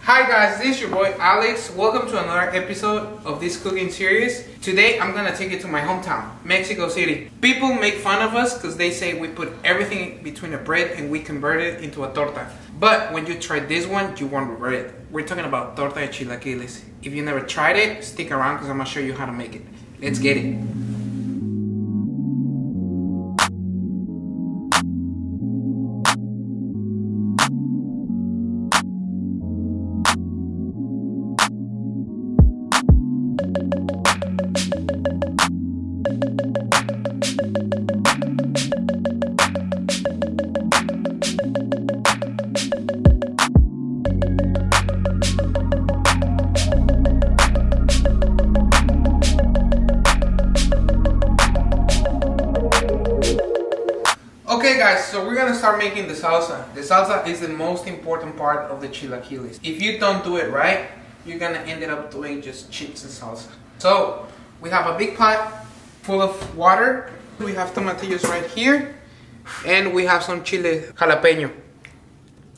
Hi guys, this is your boy Alex. Welcome to another episode of this cooking series. Today I'm gonna take you to my hometown, Mexico City. People make fun of us because they say we put everything between a bread and we convert it into a torta. But when you try this one, you won't regret it. We're talking about torta de chilaquiles. If you never tried it, stick around because I'm gonna show you how to make it. Let's get it. Okay guys, so we're gonna start making the salsa. The salsa is the most important part of the chilaquiles. If you don't do it right, you're gonna end up doing just chips and salsa. So we have a big pot full of water. We have tomatillos right here, and we have some chile jalapeño.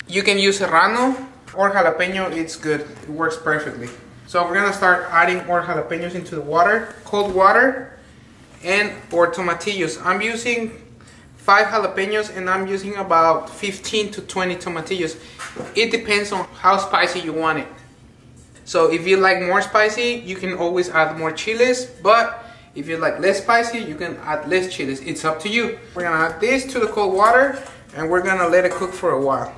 You can use serrano or jalapeño, it's good. It works perfectly. So we're gonna start adding more jalapeños into the water, cold water, and or tomatillos. I'm using 5 jalapeños and I'm using about 15 to 20 tomatillos. It depends on how spicy you want it. So if you like more spicy, you can always add more chiles, but if you like less spicy, you can add less chiles. It's up to you. We're gonna add this to the cold water and we're gonna let it cook for a while.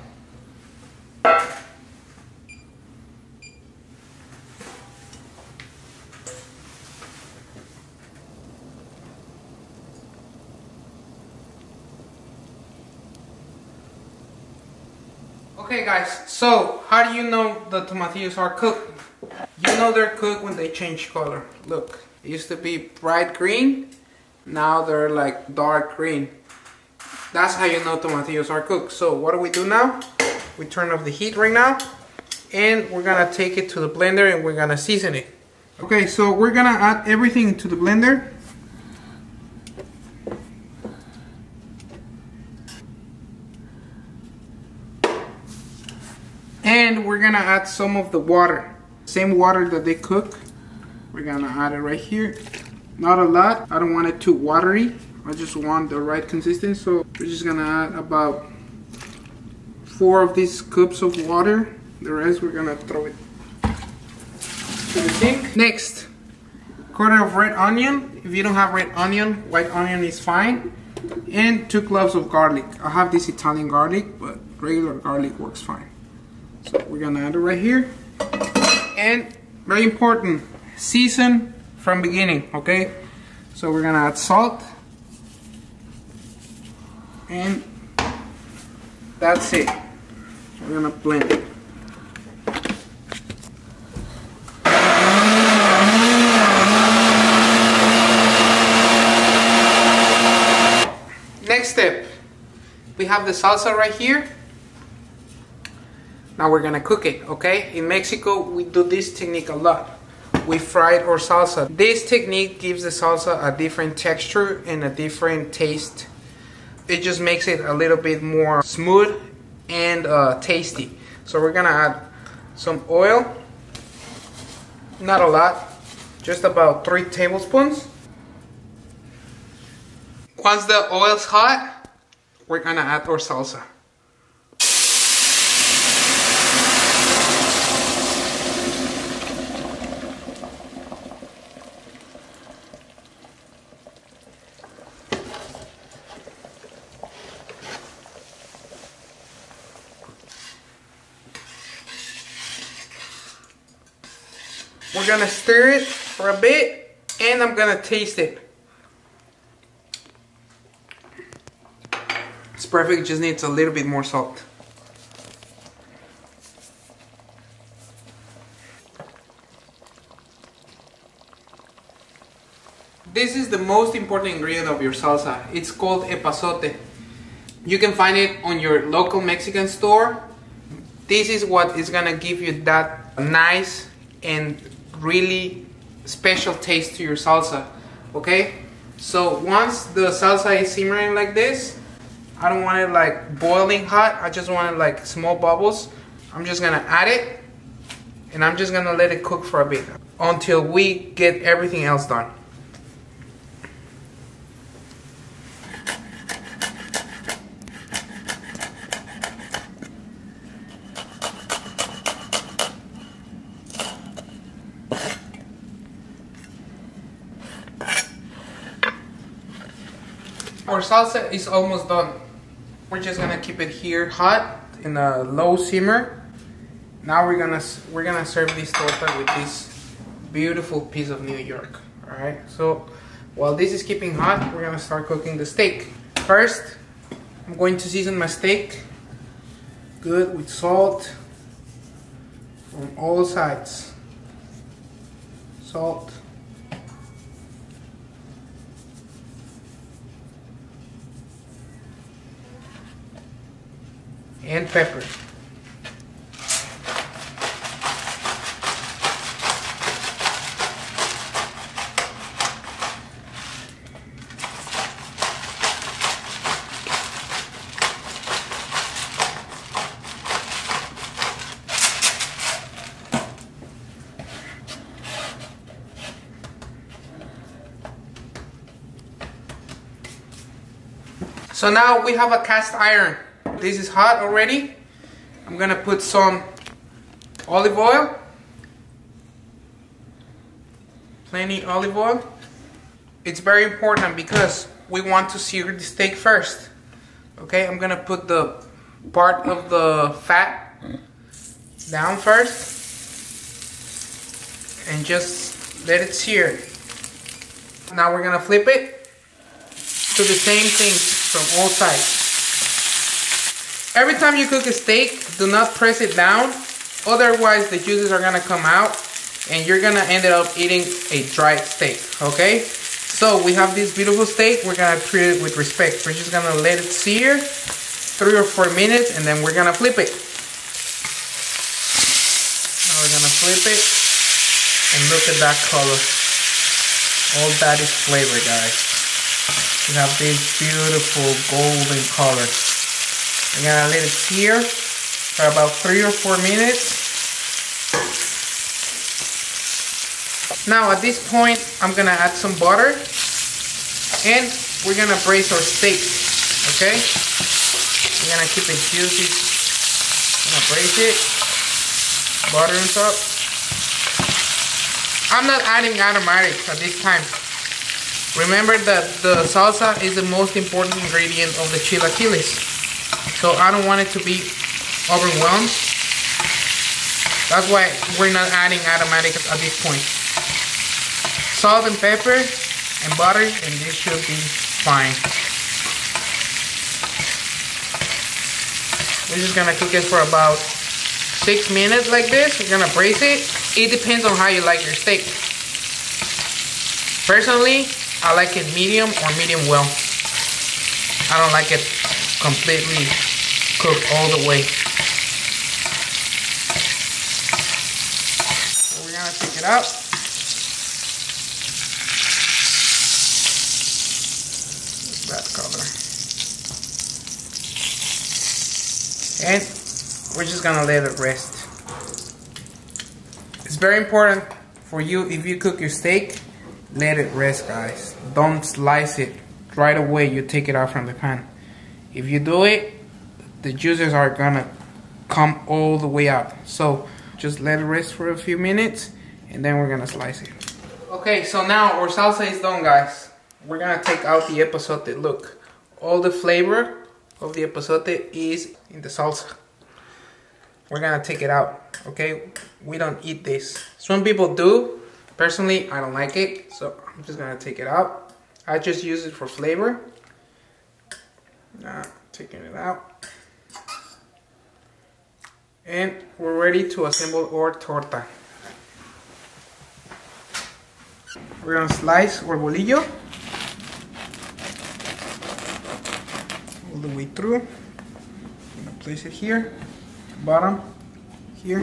Okay guys, so how do you know the tomatillos are cooked? You know they're cooked when they change color. Look, it used to be bright green, now they're like dark green. That's how you know tomatillos are cooked. So what do we do now? We turn off the heat right now and we're gonna take it to the blender and we're gonna season it. Okay, so we're gonna add everything into the blender. And we're gonna add some of the water. Same water that they cook. We're gonna add it right here. Not a lot. I don't want it too watery. I just want the right consistency. So we're just gonna add about 4 of these cups of water. The rest we're gonna throw it to the sink. Next, quarter of red onion. If you don't have red onion, white onion is fine. And 2 cloves of garlic. I have this Italian garlic, but regular garlic works fine. So we're gonna add it right here. And very important, season from beginning, okay? So we're gonna add salt. And that's it. We're gonna blend it. Next step, we have the salsa right here. Now we're gonna cook it, okay? In Mexico, we do this technique a lot. We fry our salsa. This technique gives the salsa a different texture and a different taste. It just makes it a little bit more smooth and tasty. So we're gonna add some oil. Not a lot, just about 3 tablespoons. Once the oil's hot, we're gonna add our salsa. We're gonna stir it for a bit and I'm gonna taste it. It's perfect, it just needs a little bit more salt. This is the most important ingredient of your salsa. It's called epazote. You can find it on your local Mexican store. This is what is gonna give you that nice and really special taste to your salsa, okay? So once the salsa is simmering like this, I don't want it like boiling hot, I just want it like small bubbles. I'm just gonna add it And I'm just gonna let it cook for a bit until we get everything else done. Our salsa is almost done. We're just gonna keep it here hot in a low simmer. Now we're gonna serve this torta with this beautiful piece of New York. All right. So while this is keeping hot, we're gonna start cooking the steak. First, I'm going to season my steak good with salt from all sides. Salt. And pepper. So now we have a cast iron. This is hot already. I'm gonna put some olive oil. Plenty olive oil. It's very important because we want to sear the steak first. Okay, I'm gonna put the part of the fat down first and just let it sear. Now we're gonna flip it to the same thing from all sides. Every time you cook a steak, do not press it down, otherwise the juices are gonna come out and you're gonna end up eating a dry steak, okay? So we have this beautiful steak, we're gonna treat it with respect. We're just gonna let it sear 3 or 4 minutes and then we're gonna flip it. Now we're gonna flip it and look at that color. All that is flavor, guys. We have this beautiful golden color. We're gonna let it sear for about 3 or 4 minutes. Now at this point, I'm gonna add some butter and we're gonna braise our steak, okay? We're gonna keep it juicy. I'm gonna braise it, butter on top. I'm not adding aromatics at this time. Remember that the salsa is the most important ingredient of the chilaquiles. So I don't want it to be overwhelmed. That's why we're not adding aromatics at this point. Salt and pepper and butter and this should be fine. We're just gonna cook it for about 6 minutes like this. We're gonna braise it. It depends on how you like your steak. Personally, I like it medium or medium well. I don't like it completely cooked all the way. So we're gonna take it out. That color. And we're just gonna let it rest. It's very important for you, if you cook your steak, let it rest, guys. Don't slice it right away. You take it out from the pan. If you do it, the juices are gonna come all the way out. So just let it rest for a few minutes and then we're gonna slice it. Okay, so now our salsa is done, guys. We're gonna take out the epazote. Look, all the flavor of the epazote is in the salsa. We're gonna take it out, okay? We don't eat this. Some people do. Personally, I don't like it, so I'm just gonna take it out. I just use it for flavor. Now, taking it out. And we're ready to assemble our torta. We're gonna slice our bolillo all the way through. I'm gonna place it here, bottom, here.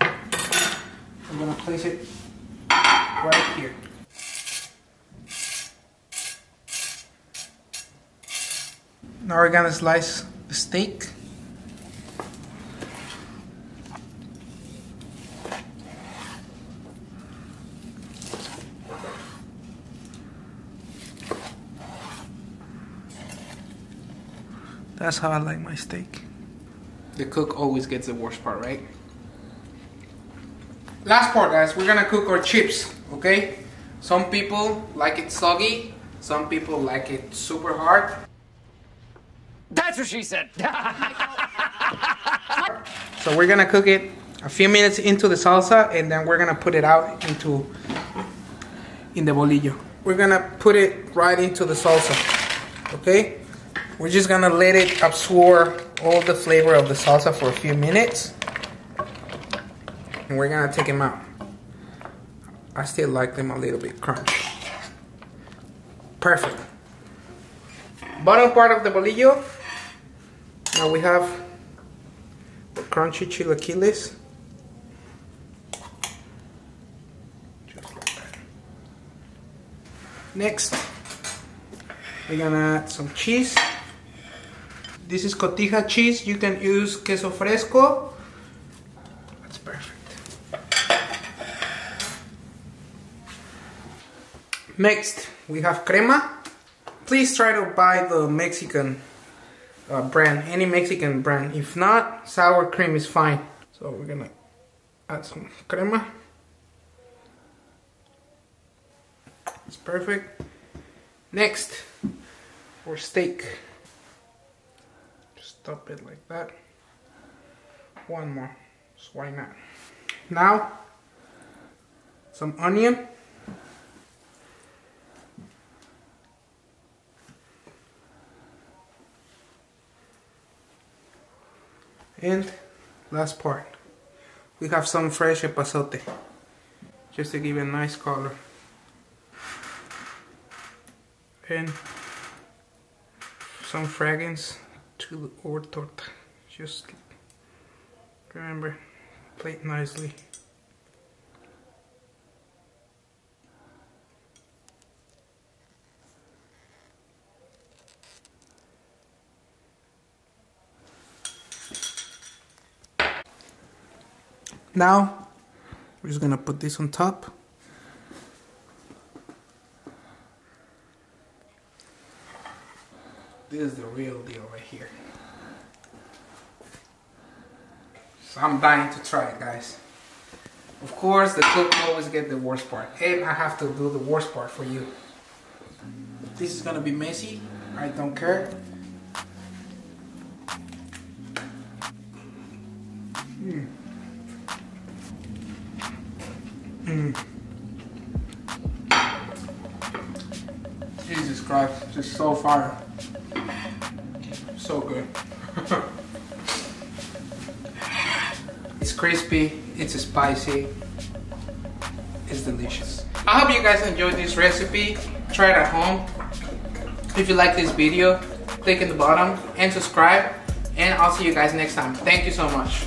I'm gonna place it right here. Now we're gonna slice the steak. That's how I like my steak. The cook always gets the worst part, right? Last part, guys, we're gonna cook our chips, okay? Some people like it soggy, some people like it super hard. That's what she said. So we're gonna cook it a few minutes into the salsa, and then we're gonna put it out in the bolillo. We're gonna put it right into the salsa, okay? We're just gonna let it absorb all the flavor of the salsa for a few minutes. And we're gonna take them out. I still like them a little bit crunchy. Perfect. Bottom part of the bolillo. Now we have the crunchy chilaquiles. Just like that. Next, we're gonna add some cheese. This is cotija cheese. You can use queso fresco. That's perfect. Next, we have crema. Please try to buy the Mexican brand, any Mexican brand. If not, sour cream is fine. So we're gonna add some crema. It's perfect. Next, for steak. Just top it like that. One more, so why not? Now, some onion. And last part, we have some fresh epazote, just to give it a nice color. And some fragrance to our torta. Just remember, plate nicely. Now, we're just gonna put this on top. This is the real deal right here. So I'm dying to try it, guys. Of course, the cook always gets the worst part. And I have to do the worst part for you. This is gonna be messy. I don't care. Jesus Christ, just so fire. So good. It's crispy, it's spicy, it's delicious. I hope you guys enjoyed this recipe. Try it at home. If you like this video, click in the bottom and subscribe. And I'll see you guys next time. Thank you so much.